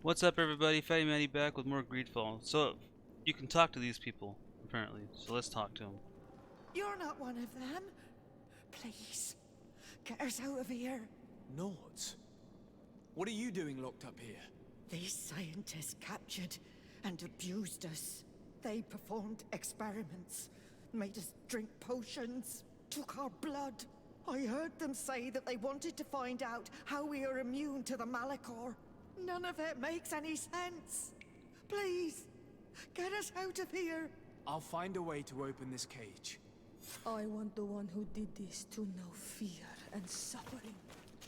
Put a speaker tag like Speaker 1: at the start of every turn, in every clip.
Speaker 1: What's up, everybody? Fatty Matty back with more Greedfall. So, you can talk to these people, apparently. So let's talk to them.
Speaker 2: You're not one of them. Please, get us out of here.
Speaker 3: Nords? What are you doing locked up here?
Speaker 2: These scientists captured and abused us. They performed experiments, made us drink potions, took our blood. I heard them say that they wanted to find out how we are immune to the Malachor. None of it makes any sense. Please, get us out of here.
Speaker 3: I'll find a way to open this cage.
Speaker 4: I want the one who did this to know fear and suffering.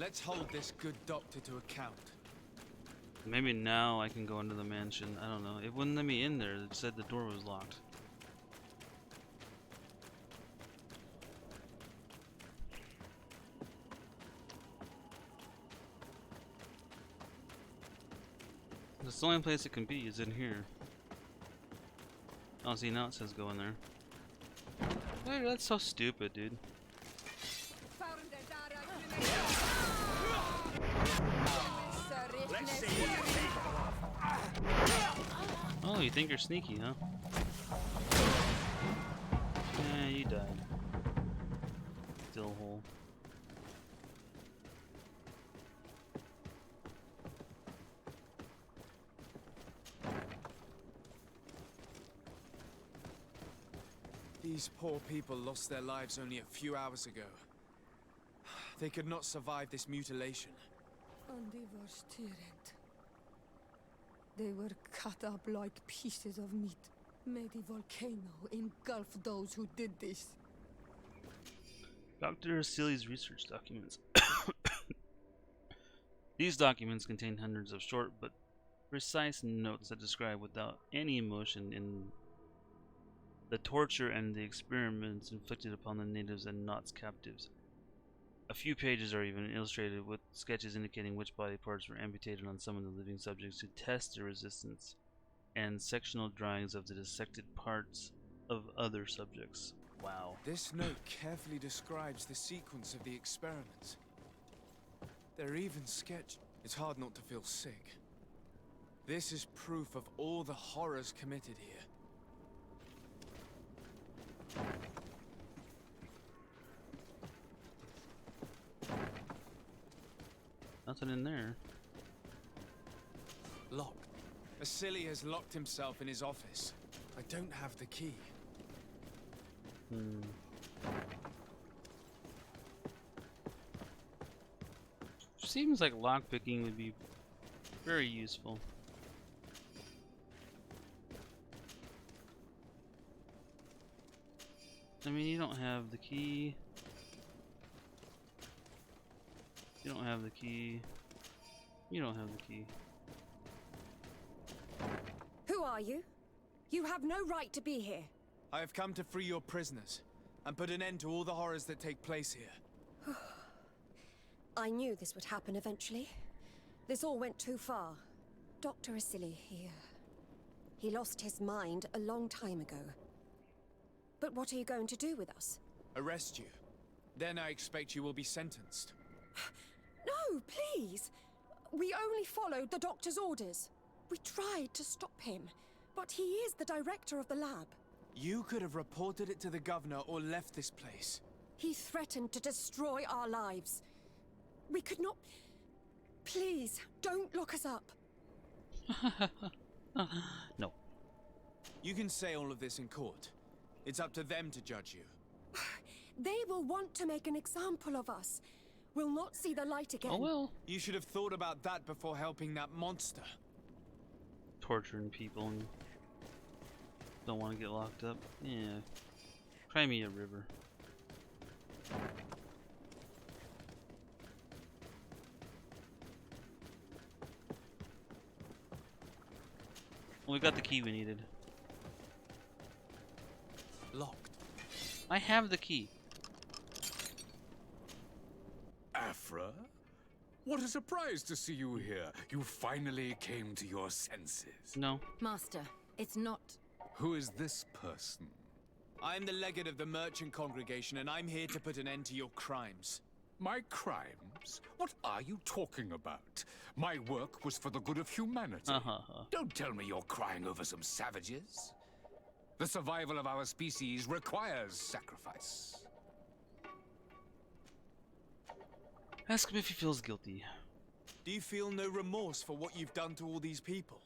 Speaker 3: Let's hold this good doctor to account.
Speaker 1: Maybe now I can go into the mansion. I don't know. It wouldn't let me in there. It said the door was locked. That's the only place it can be, is in here. Oh, see, now it says go in there. Hey, that's so stupid, dude. Oh, you think you're sneaky, huh? Yeah, you died. Still hole.
Speaker 3: These poor people lost their lives only a few hours ago. They could not survive this mutilation.
Speaker 4: And they were stirred. They were cut up like pieces of meat. May the volcano engulf those who did this.
Speaker 1: Dr. Asili's research documents. These documents contain hundreds of short but precise notes that describe without any emotion in the torture and the experiments inflicted upon the natives and Knott's captives. A few pages are even illustrated with sketches indicating which body parts were amputated on some of the living subjects to test their resistance, and sectional drawings of the dissected parts of other subjects. Wow.
Speaker 3: This note carefully describes the sequence of the experiments. They're even sketched. It's hard not to feel sick. This is proof of all the horrors committed here.
Speaker 1: Nothing in there.
Speaker 3: Locked. Asili has locked himself in his office. I don't have the key.
Speaker 1: Seems like lockpicking would be very useful. I mean, you don't have the key. You don't have the key. You don't have the key.
Speaker 5: Who are you? You have no right to be here.
Speaker 3: I have come to free your prisoners and put an end to all the horrors that take place here.
Speaker 5: I knew this would happen eventually. This all went too far. Dr. Asili, he lost his mind a long time ago. But what are you going to do with us?
Speaker 3: Arrest you. Then I expect you will be sentenced.
Speaker 5: No, please! We only followed the doctor's orders. We tried to stop him, but he is the director of the lab.
Speaker 3: You could have reported it to the governor or left this place.
Speaker 5: He threatened to destroy our lives. We could not... Please, don't look us up.
Speaker 1: No.
Speaker 3: You can say all of this in court. It's up to them to judge you.
Speaker 5: They will want to make an example of us. We'll not see the light again.
Speaker 1: Oh well.
Speaker 3: You should have thought about that before helping that monster.
Speaker 1: Torturing people and don't want to get locked up. Yeah. Cry me a river. Well, we got the key we needed.
Speaker 3: Locked.
Speaker 1: I have the key.
Speaker 6: Afra? What a surprise to see you here. You finally came to your senses.
Speaker 1: No.
Speaker 7: Master, it's not...
Speaker 6: Who is this person?
Speaker 3: I'm the legate of the merchant congregation, and I'm here to put an end to your crimes.
Speaker 6: My crimes? What are you talking about? My work was for the good of humanity. Don't tell me you're crying over some savages. The survival of our species requires sacrifice.
Speaker 1: Ask him if he feels guilty.
Speaker 3: Do you feel no remorse for what you've done to all these people?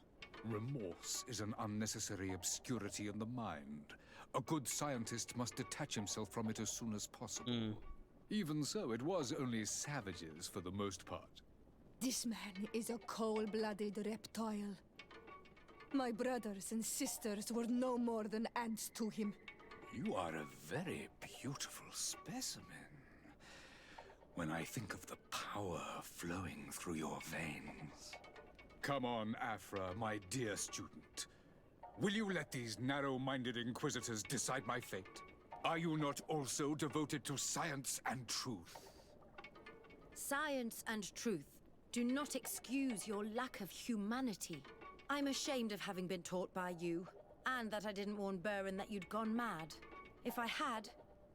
Speaker 6: Remorse is an unnecessary obscurity in the mind. A good scientist must detach himself from it as soon as possible. Even so, it was only savages for the most part.
Speaker 4: This man is a cold-blooded reptile. My brothers and sisters were no more than ants to him.
Speaker 6: You are a very beautiful specimen. When I think of the power flowing through your veins. Come on, Afra, my dear student. Will you let these narrow-minded inquisitors decide my fate? Are you not also devoted to science and truth?
Speaker 7: Science and truth do not excuse your lack of humanity. I'm ashamed of having been taught by you, and that I didn't warn Burin that you'd gone mad. If I had,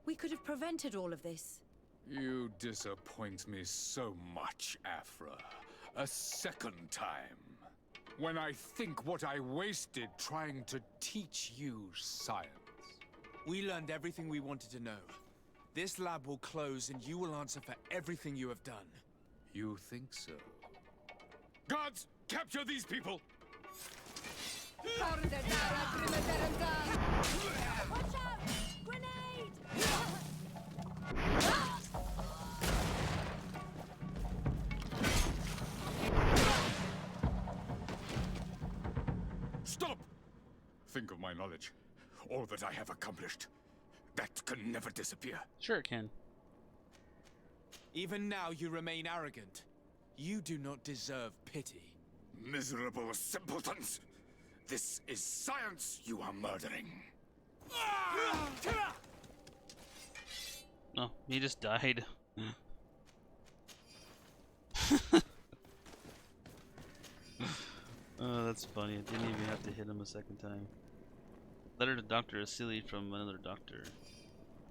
Speaker 7: we could have prevented all of this.
Speaker 6: You disappoint me so much, Afra. A second time. When I think what I wasted trying to teach you science.
Speaker 3: We learned everything we wanted to know. This lab will close and you will answer for everything you have done.
Speaker 6: You think so? Guards, capture these people!
Speaker 7: Watch out! Grenade!
Speaker 6: Stop! Think of my knowledge. All that I have accomplished. That can never disappear.
Speaker 1: Sure it can.
Speaker 3: Even now you remain arrogant. You do not deserve pity.
Speaker 6: Miserable simpletons! This is science you are murdering.
Speaker 1: Oh, he just died. Oh, that's funny. I didn't even have to hit him a second time. Letter to Dr. Asili from another doctor.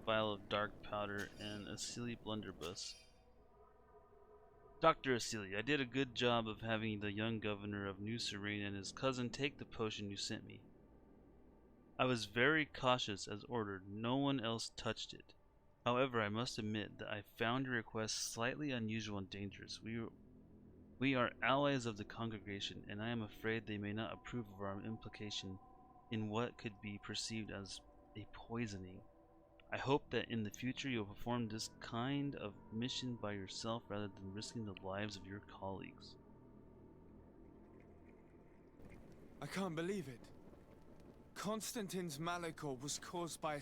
Speaker 1: Vial of dark powder and Asili blunderbuss. Dr. Asili, I did a good job of having the young governor of New Serene and his cousin take the potion you sent me. I was very cautious as ordered. No one else touched it. However, I must admit that I found your request slightly unusual and dangerous. We are allies of the congregation, and I am afraid they may not approve of our implication in what could be perceived as a poisoning. I hope that in the future you'll perform this kind of mission by yourself rather than risking the lives of your colleagues.
Speaker 3: I can't believe it. Constantine's malachor was caused by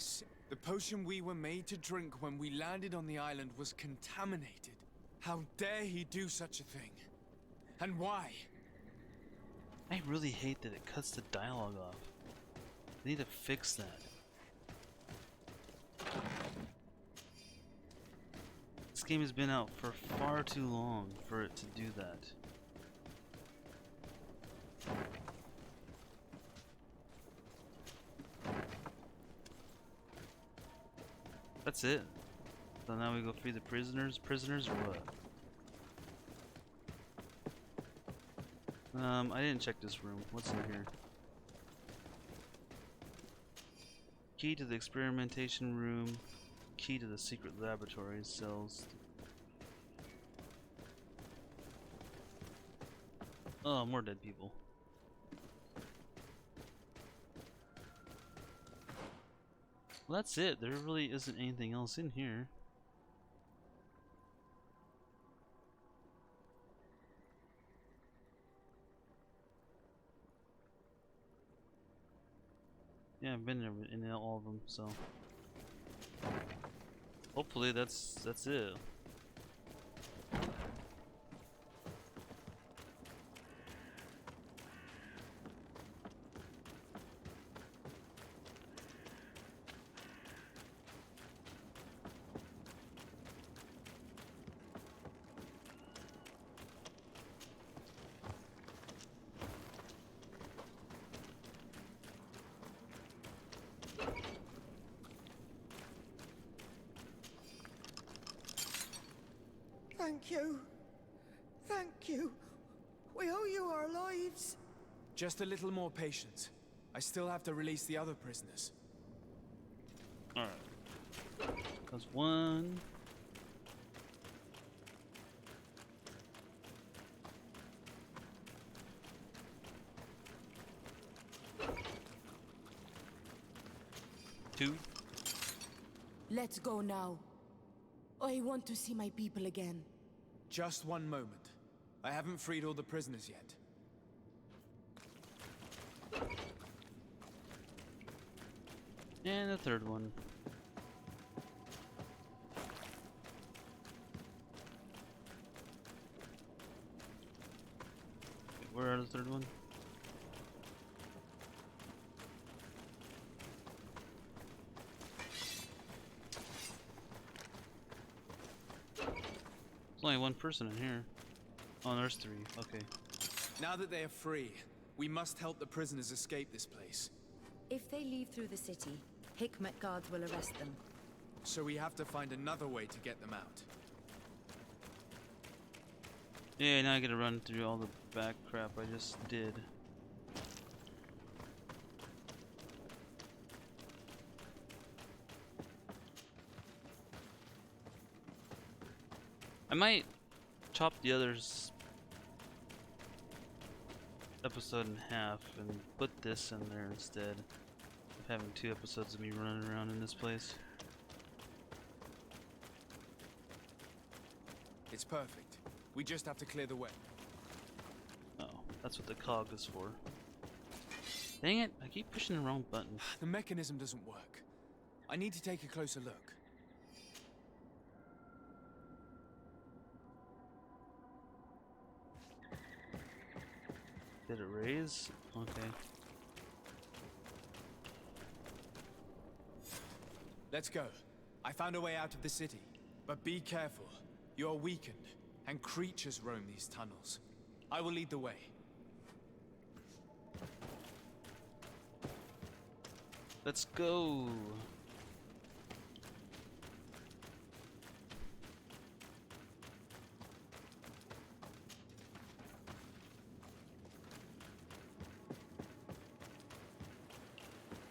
Speaker 3: the potion we were made to drink when we landed on the island was contaminated. How dare he do such a thing? And why?
Speaker 1: I really hate that it cuts the dialogue off. They need to fix that. This game has been out for far too long for it to do that. That's it. So now we go free the prisoners. Prisoners or what? I didn't check this room. What's in here? Key to the experimentation room. Key to the secret laboratory cells. Oh, more dead people. Well, that's it. There really isn't anything else in here. Yeah, I've been in all of them, so hopefully that's it.
Speaker 2: Thank you. Thank you. We owe you our lives.
Speaker 3: Just a little more patience. I still have to release the other prisoners.
Speaker 1: Alright. That's one. Two.
Speaker 8: Let's go now. I want to see my people again.
Speaker 3: Just one moment. I haven't freed all the prisoners yet.
Speaker 1: And the third one. Okay, where are the third one? There's only one person in here. Oh, there's three. Okay.
Speaker 3: Now that they are free, we must help the prisoners escape this place.
Speaker 7: If they leave through the city, Hikmet guards will arrest them.
Speaker 3: So we have to find another way to get them out.
Speaker 1: Yeah, now I gotta run through all the back crap I just did. I might chop the others episode in half and put this in there instead of having 2 episodes of me running around in this place.
Speaker 3: It's perfect. We just have to clear the way.
Speaker 1: Oh, that's what the cog is for. Dang it, I keep pushing the wrong button.
Speaker 3: The mechanism doesn't work. I need to take a closer look.
Speaker 1: Did it raise? Okay.
Speaker 3: Let's go. I found a way out of the city. But be careful. You are weakened, and creatures roam these tunnels. I will lead the way.
Speaker 1: Let's go.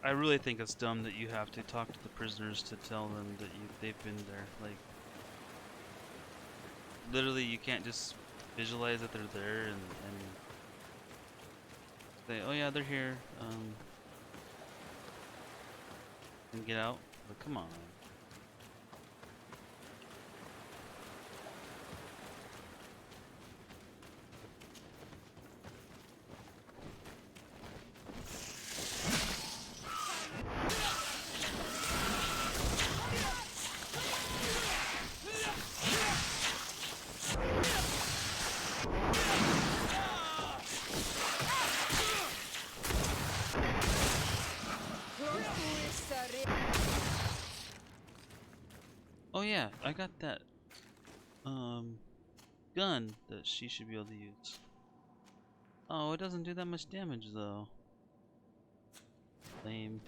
Speaker 1: I really think it's dumb that you have to talk to the prisoners to tell them that they've been there. Like, literally, you can't just visualize that they're there and say, "Oh yeah, they're here," and get out. But come on. Oh yeah, I got that gun that she should be able to use. Oh, it doesn't do that much damage though. Lame.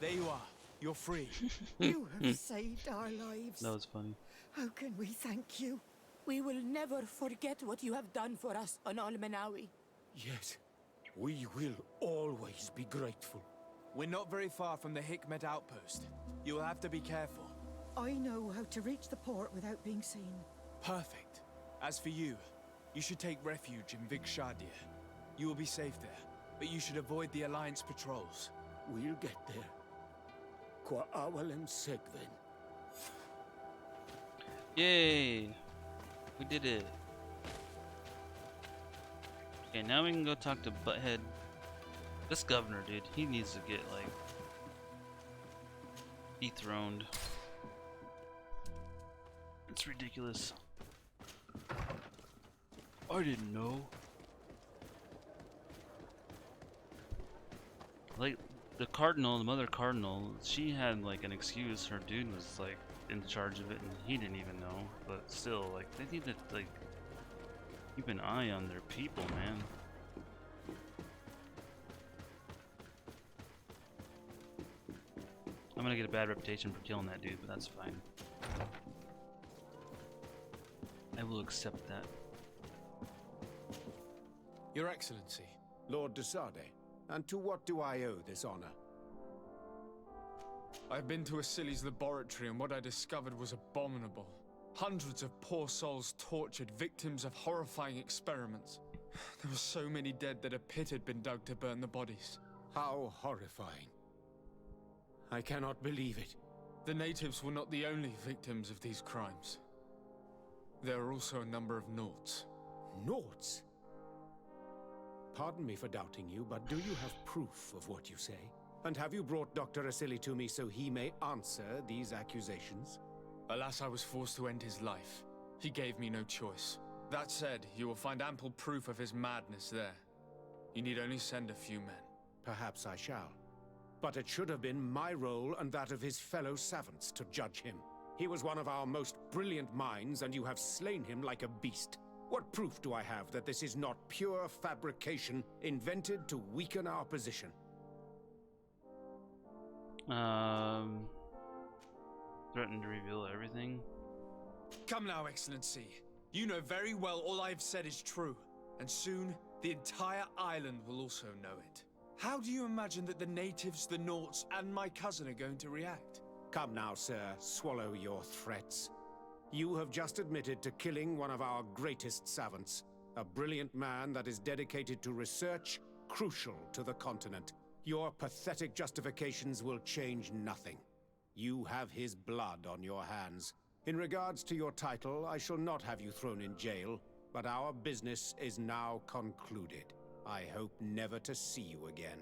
Speaker 3: There you are. You're free.
Speaker 2: You have saved our lives.
Speaker 1: That was funny.
Speaker 2: How can we thank you?
Speaker 8: We will never forget what you have done for us on Al-Manawi.
Speaker 9: Yes, we will always be grateful.
Speaker 3: We're not very far from the Hikmet outpost. You will have to be careful.
Speaker 2: I know how to reach the port without being seen.
Speaker 3: Perfect. As for you, you should take refuge in Vigshadir. You will be safe there, but you should avoid the Alliance patrols.
Speaker 9: We'll get there. Kwa awalem segven.
Speaker 1: Yay! We did it. Okay, now we can go talk to Butthead. This governor, dude, he needs to get like dethroned. It's ridiculous. I didn't know. Like, the cardinal, the mother cardinal, she had like an excuse. Her dude was like in charge of it and he didn't even know. But still, like, they need to like keep an eye on their people, man. I'm gonna get a bad reputation for killing that dude, but that's fine. I will accept that.
Speaker 3: Your Excellency.
Speaker 9: Lord de Sade, and to what do I owe this honor?
Speaker 3: I've been to Asili's laboratory and what I discovered was abominable. Hundreds of poor souls tortured, victims of horrifying experiments. There were so many dead that a pit had been dug to burn the bodies.
Speaker 9: How horrifying. I cannot believe it.
Speaker 3: The natives were not the only victims of these crimes. There are also a number of Naughts.
Speaker 9: Naughts? Pardon me for doubting you, but do you have proof of what you say? And have you brought Dr. Asili to me so he may answer these accusations?
Speaker 3: Alas, I was forced to end his life. He gave me no choice. That said, you will find ample proof of his madness there. You need only send a few men.
Speaker 9: Perhaps I shall. But it should have been my role and that of his fellow savants to judge him. He was one of our most brilliant minds, and you have slain him like a beast. What proof do I have that this is not pure fabrication invented to weaken our position?
Speaker 1: Threatened to reveal everything.
Speaker 3: Come now, Excellency. You know very well all I've said is true. And soon, the entire island will also know it. How do you imagine that the natives, the Naughts, and my cousin are going to react?
Speaker 9: Come now, sir, swallow your threats. You have just admitted to killing one of our greatest savants, a brilliant man that is dedicated to research crucial to the continent. Your pathetic justifications will change nothing. You have his blood on your hands. In regards to your title, I shall not have you thrown in jail, but our business is now concluded. I hope never to see you again.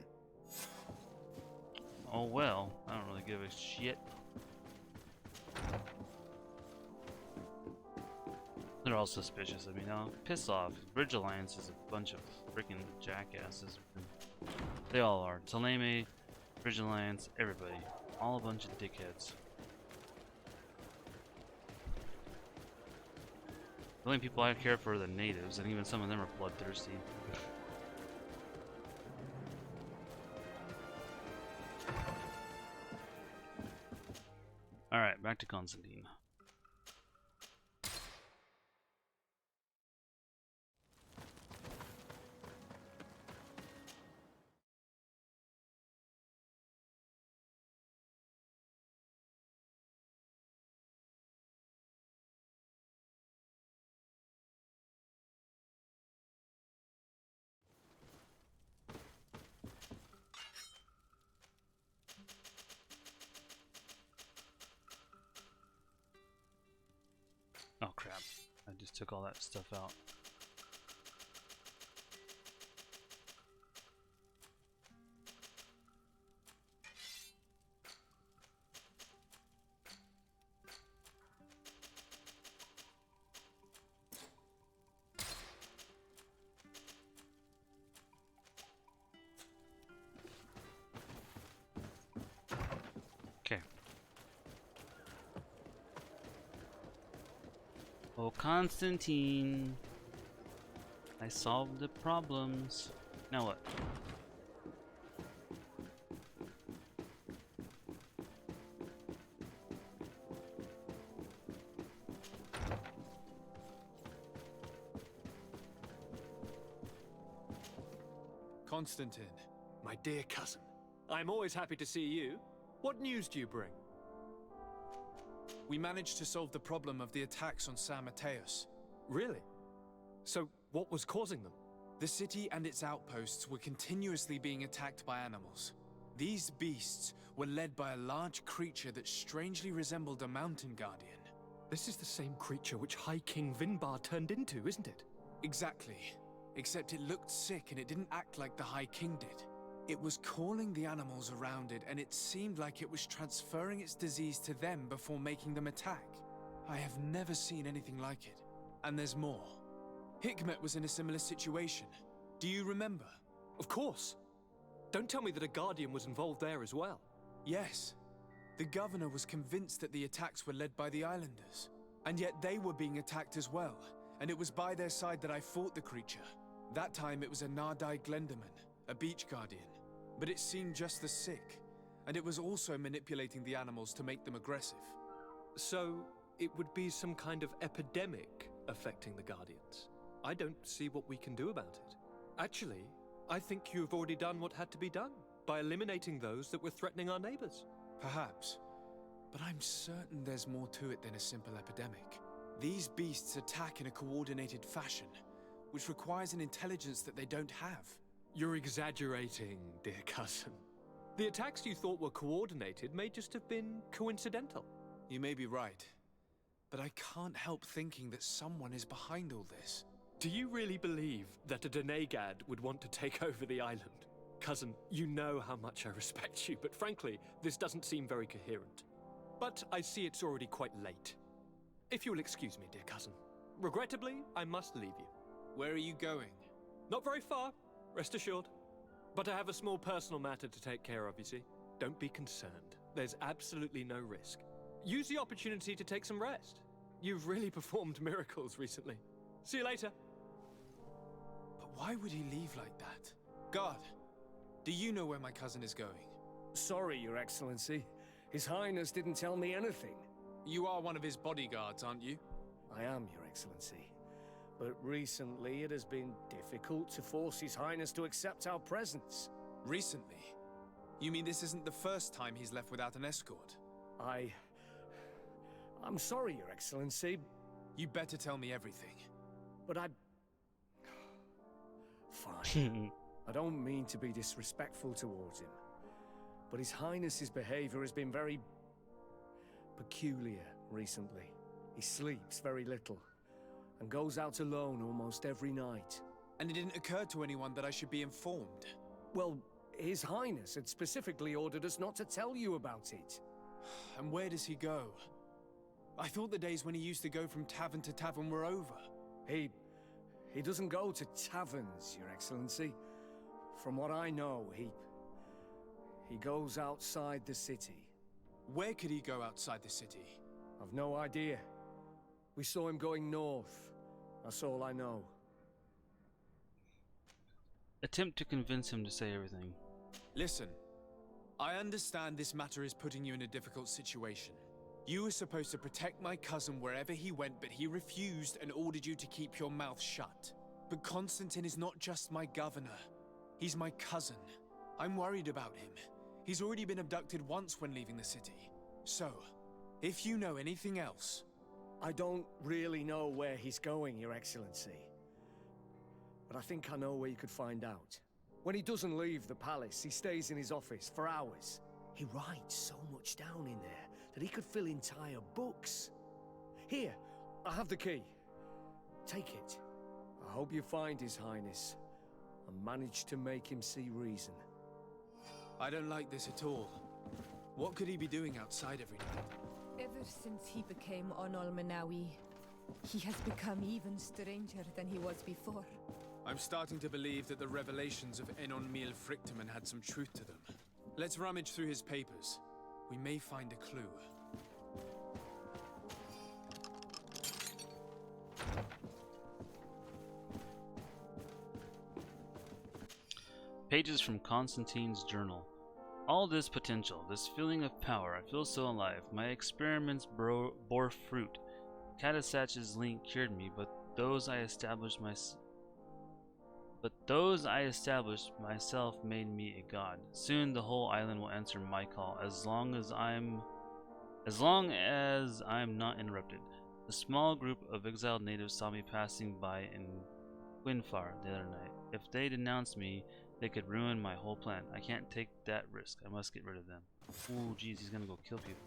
Speaker 1: Oh well, I don't really give a shit. They're all suspicious of me now. Piss off. Bridge Alliance is a bunch of freaking jackasses. They all are. Taleme, Bridge Alliance, everybody. All a bunch of dickheads. The only people I care for are the natives, and even some of them are bloodthirsty. Alright, back to Constantine. Oh crap, I just took all that stuff out. Okay. Oh, Constantine. I solved the problems. Now what?
Speaker 3: Constantine.
Speaker 10: My dear cousin, I'm always happy to see you. What news do you bring?
Speaker 3: We managed to solve the problem of the attacks on San Mateus.
Speaker 10: Really? So, what was causing them?
Speaker 3: The city and its outposts were continuously being attacked by animals. These beasts were led by a large creature that strangely resembled a mountain guardian.
Speaker 10: This is the same creature which High King Vinbar turned into, isn't it?
Speaker 3: Exactly. Except it looked sick and it didn't act like the High King did. It was calling the animals around it, and it seemed like it was transferring its disease to them before making them attack. I have never seen anything like it. And there's more. Hikmet was in a similar situation. Do you remember?
Speaker 10: Of course. Don't tell me that a Guardian was involved there as well.
Speaker 3: Yes. The governor was convinced that the attacks were led by the islanders. And yet they were being attacked as well. And it was by their side that I fought the creature. That time it was a Nardai Glenderman, a beach guardian. But it seemed just as sick. And it was also manipulating the animals to make them aggressive.
Speaker 10: So, it would be some kind of epidemic affecting the Guardians. I don't see what we can do about it. Actually, I think you've already done what had to be done, by eliminating those that were threatening our neighbors.
Speaker 3: Perhaps. But I'm certain there's more to it than a simple epidemic. These beasts attack in a coordinated fashion, which requires an intelligence that they don't have.
Speaker 10: You're exaggerating, dear cousin. The attacks you thought were coordinated may just have been coincidental.
Speaker 3: You may be right. But I can't help thinking that someone is behind all this.
Speaker 10: Do you really believe that a Denegad would want to take over the island? Cousin, you know how much I respect you, but frankly, this doesn't seem very coherent. But I see it's already quite late. If you'll excuse me, dear cousin. Regrettably, I must leave you.
Speaker 3: Where are you going?
Speaker 10: Not very far, rest assured. But I have a small personal matter to take care of, you see. Don't be concerned. There's absolutely no risk. Use the opportunity to take some rest. You've really performed miracles recently. See you later.
Speaker 3: But why would he leave like that? Guard, do you know where my cousin is going?
Speaker 11: Sorry, Your Excellency. His Highness didn't tell me anything.
Speaker 3: You are one of his bodyguards, aren't you?
Speaker 11: I am, Your Excellency. But recently it has been difficult to force His Highness to accept our presence.
Speaker 3: Recently? You mean this isn't the first time he's left without an escort?
Speaker 11: I'm sorry, Your Excellency.
Speaker 3: You better tell me everything.
Speaker 11: But Fine. I don't mean to be disrespectful towards him. But His Highness's behavior has been very peculiar recently. He sleeps very little and goes out alone almost every night.
Speaker 3: And it didn't occur to anyone that I should be informed?
Speaker 11: Well, His Highness had specifically ordered us not to tell you about it.
Speaker 3: And where does he go? I thought the days when he used to go from tavern to tavern were over.
Speaker 11: He doesn't go to taverns, Your Excellency. From what I know, he goes outside the city.
Speaker 3: Where could he go outside the city?
Speaker 11: I've no idea. We saw him going north. That's all I know.
Speaker 1: Attempt to convince him to say everything.
Speaker 3: Listen, I understand this matter is putting you in a difficult situation. You were supposed to protect my cousin wherever he went, but he refused and ordered you to keep your mouth shut. But Constantine is not just my governor. He's my cousin. I'm worried about him. He's already been abducted once when leaving the city. So, if you know anything else...
Speaker 11: I don't really know where he's going, Your Excellency. But I think I know where you could find out. When he doesn't leave the palace, he stays in his office for hours. He writes so much down in there that he could fill entire books. Here, I have the key. Take it. I hope you find His Highness and manage to make him see reason.
Speaker 3: I don't like this at all. What could he be doing outside every night?
Speaker 4: Ever since he became Al-Manawi, he has become even stranger than he was before.
Speaker 3: I'm starting to believe that the revelations of Enon Mil Frictamen had some truth to them. Let's rummage through his papers. We may find a clue.
Speaker 1: Pages from Constantine's journal. All this potential, this feeling of power, I feel so alive. My experiments bore fruit. Katasach's link cured me, but those I established myself made me a god. Soon the whole island will answer my call, as long as I'm not interrupted. A small group of exiled natives saw me passing by in Greedfall the other night. If they denounce me, they could ruin my whole plan. I can't take that risk. I must get rid of them. Ooh, jeez, he's gonna go kill people.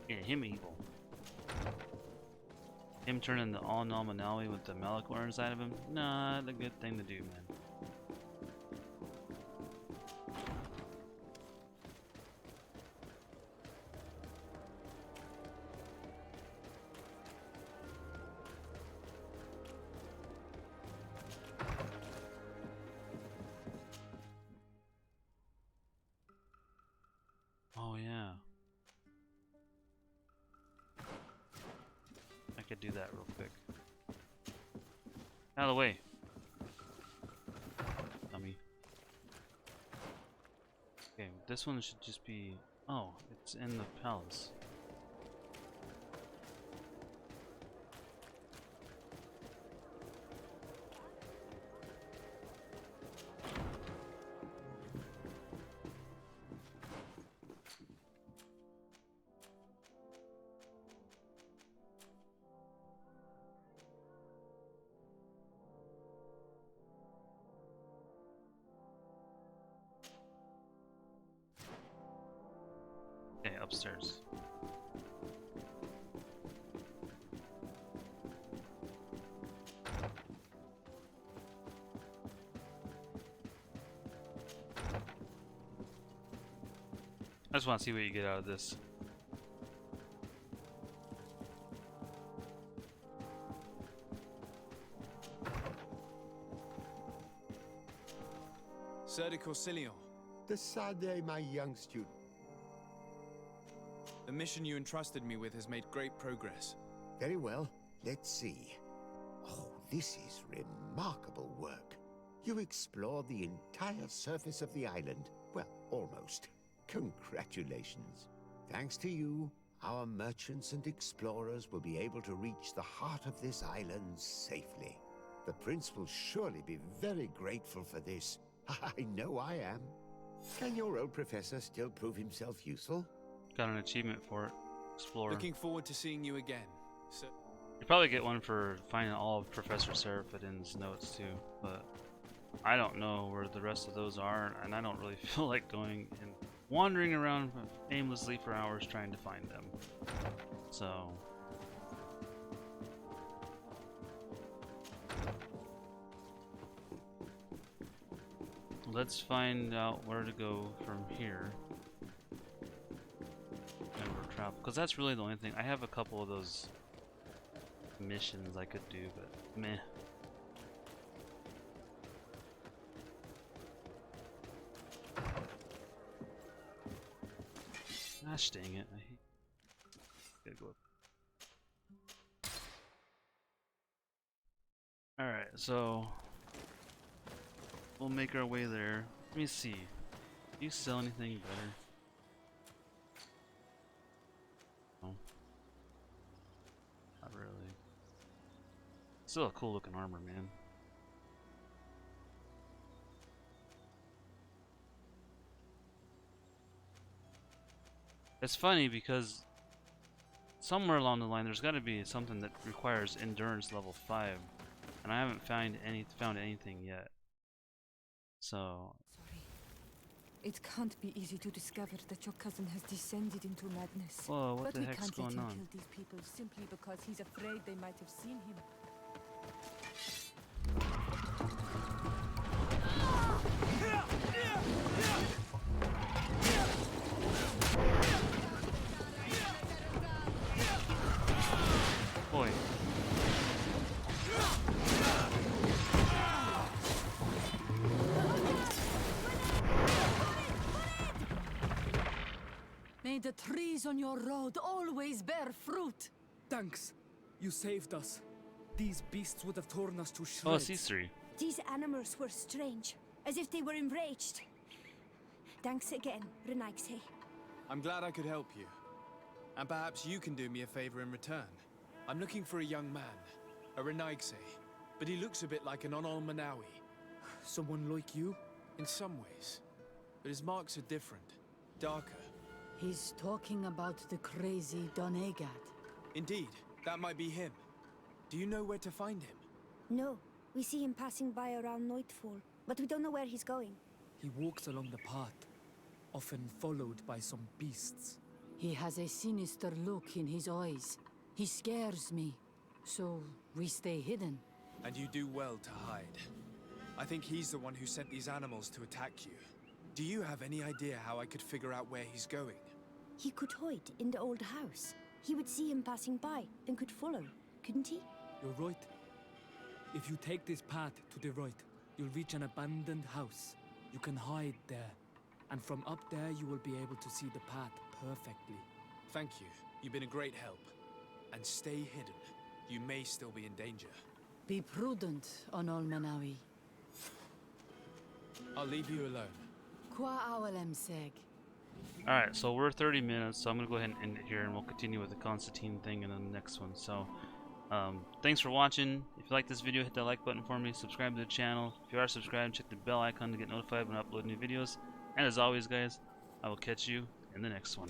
Speaker 1: Yeah, him evil. Him turning the all Nominawi with the Malachor inside of him? Not a good thing to do, man. Oh yeah. I could do that real quick. Out of the way. Dummy. Okay, this one should just be... Oh, it's in the palace. Okay, upstairs. I just want to see what you get out of this.
Speaker 3: Sir de Corsilion,
Speaker 12: Decidez, my young student.
Speaker 3: the mission you entrusted me with has made great progress.
Speaker 12: Very well. Let's see. Oh, this is remarkable work. You explored the entire surface of the island. Well, almost. Congratulations. Thanks to you, our merchants and explorers will be able to reach the heart of this island safely. The prince will surely be very grateful for this. I know I am. Can your old professor still prove himself useful?
Speaker 1: Got an achievement for it. Explorer.
Speaker 3: Looking forward to seeing you again. Sir.
Speaker 1: You probably get one for finding all of Professor Seraphidin's notes too, but I don't know where the rest of those are, and I don't really feel like going and wandering around aimlessly for hours trying to find them. So let's find out where to go from here. And travel, because that's really the only thing. I have a couple of those missions I could do, but meh. Gosh dang it. Gotta go up. Alright, so we'll make our way there. Let me see. Do you sell anything better? No. Not really. Still a cool looking armor, man. It's funny because somewhere along the line there's got to be something that requires endurance level 5, and I haven't found anything yet. So
Speaker 4: Sorry. It can't be easy to discover that your cousin has descended into madness.
Speaker 1: whoa, what
Speaker 4: But
Speaker 1: the
Speaker 4: we
Speaker 1: heck's
Speaker 4: can't let
Speaker 1: going
Speaker 4: him
Speaker 1: on?
Speaker 4: kill these people simply because he's afraid they might have seen him.
Speaker 1: Boy.
Speaker 4: May the trees on your road always bear fruit.
Speaker 11: Thanks. You saved us. These beasts would have torn us to shreds.
Speaker 1: Oh, it's these three.
Speaker 5: These animals were strange, as if they were enraged. Thanks again, Renaigse.
Speaker 3: I'm glad I could help you. And perhaps you can do me a favor in return. I'm looking for a young man, a Renaigse, but he looks a bit like an Onol Manawi.
Speaker 11: Someone like you?
Speaker 3: In some ways. But his marks are different, darker.
Speaker 13: He's talking about the crazy Donegad.
Speaker 3: Indeed, that might be him. Do you know where to find him?
Speaker 5: No, we see him passing by around nightfall, but we don't know where he's going.
Speaker 11: He walks along the path, often followed by some beasts.
Speaker 13: He has a sinister look in his eyes. He scares me. So, we stay hidden.
Speaker 3: And you do well to hide. I think he's the one who sent these animals to attack you. Do you have any idea how I could figure out where he's going?
Speaker 14: He could hide in the old house. He would see him passing by and could follow, couldn't he?
Speaker 15: You're right. If you take this path to the right, you'll reach an abandoned house. You can hide there. And from up there, you will be able to see the path perfectly.
Speaker 3: Thank you. You've been a great help. And stay hidden. You may still be in danger.
Speaker 13: Be prudent on Olmanawi.
Speaker 3: I'll leave you alone.
Speaker 13: Qua awalem seg.
Speaker 1: Alright, so we're 30 minutes, so I'm going to go ahead and end it here, and we'll continue with the Constantine thing in the next one. So, thanks for watching. If you like this video, hit that like button for me, subscribe to the channel. If you are subscribed, check the bell icon to get notified when I upload new videos. And as always, guys, I will catch you in the next one.